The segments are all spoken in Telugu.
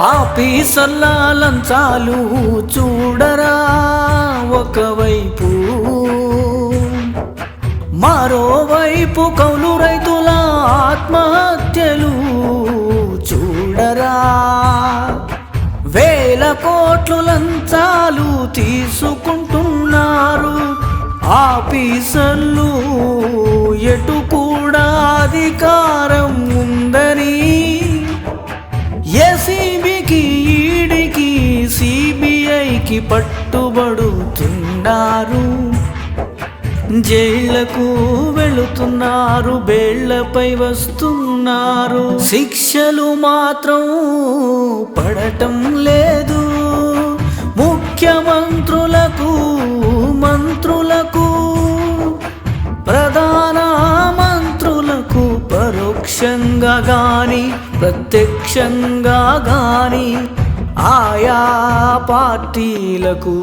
ఆఫీసర్ల లంచాలు చూడరా ఒకవైపు, మరోవైపు కౌలు రైతుల ఆత్మహత్యలు చూడరా. వేల కోట్లు లంచాలు తీసుకుంటున్నారు ఆఫీసర్లు, ఎటు కూడా అధికారం ఉందని ఏసీబీకి, ఈడీకి, సిబిఐకి పట్టుబడుతున్నారు. జైళ్లకు వెళుతున్నారు, బేళ్లపై వస్తున్నారు, శిక్షలు మాత్రం పడటం లేదు. ముఖ్యమంత్రులకు, మంత్రులకు, ప్రధాన మంత్రులకు పరోక్షంగా గాని ప్రత్యక్షంగా గాని ఆయా పార్టీలకు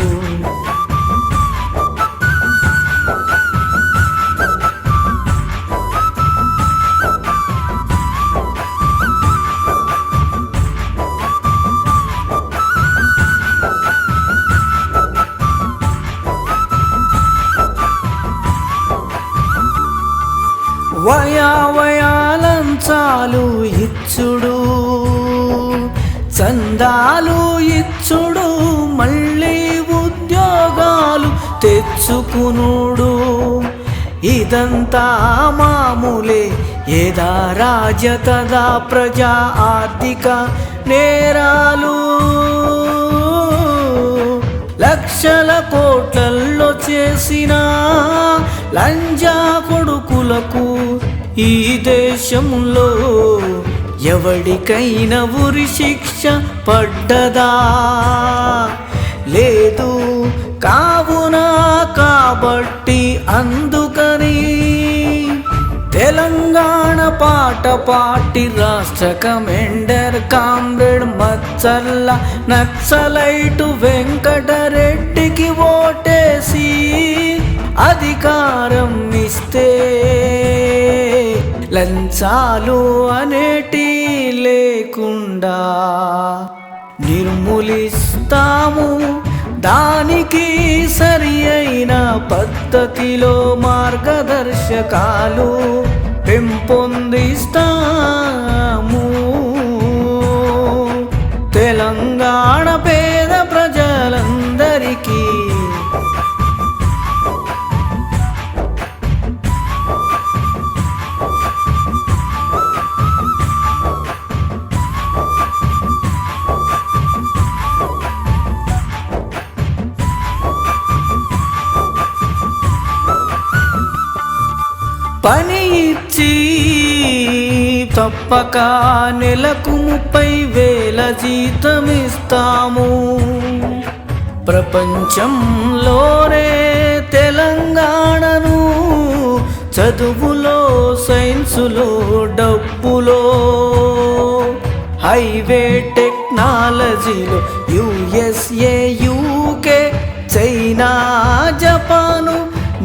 వయాలంచాలు ఇచ్చుడు, చందాలు ఇచ్చుడు, మళ్ళీ ఉద్యోగాలు తెచ్చుకునుడు, ఇదంతా మామూలే. ఏదా రాజతదా ప్రజా ఆర్థిక నేరాలు, లక్షల కోట్లల్లో చేసిన లంజా కొడుకులకు ఈ దేశంలో ఎవడికైనా ఉరి శిక్ష పడ్డదా? లేదు. కావున కాబట్టి అందుకని తెలంగాణ పాట పాటి రాష్ట్ర కమాండర్ కామ్రేడ్ మచ్చల్ల నక్సలైటు వెంకటరెడ్డికి ఓటేసి అధికారం ఇస్తే లంచాలు అనేటి లేకుండా నిర్మూలిస్తాము. దానికి సరి అయిన పద్ధతిలో మార్గదర్శకాలు పెంపొందిస్తాము. తెలంగాణ పేద ప్రజలందరికీ పని ఇచ్చి తప్పక నెలకు 30,000 జీతమిస్తాము. ప్రపంచంలోనే తెలంగాణను చదువులో, సైన్సులో, డబ్బులో, హైవే టెక్నాలజీలో USA, UK, China, Japan,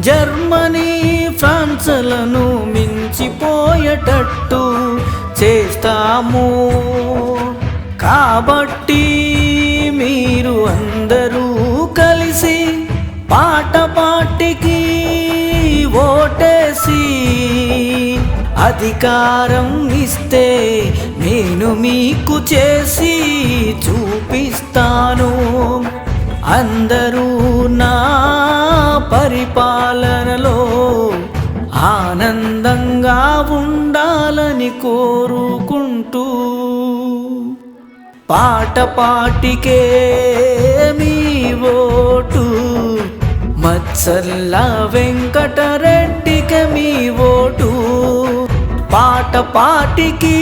Germany, ఫ్రాన్స్లను మించిపోయేటట్టు చేస్తాము. కాబట్టి మీరు అందరూ కలిసి పాట పాటికి ఓటేసి అధికారం ఇస్తే నేను మీకు చేసి చూపిస్తాను. అందరూ నా పరిపాలనలో ఆనందంగా ఉండాలని కోరుకుంటూ పాట పాటికే మీ ఓటు, మచ్చల్ల వెంకటరెడ్డికి మీ ఓటు. పాట పాటికి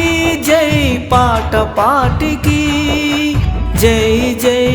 జై, పాట పాటికి జై జై.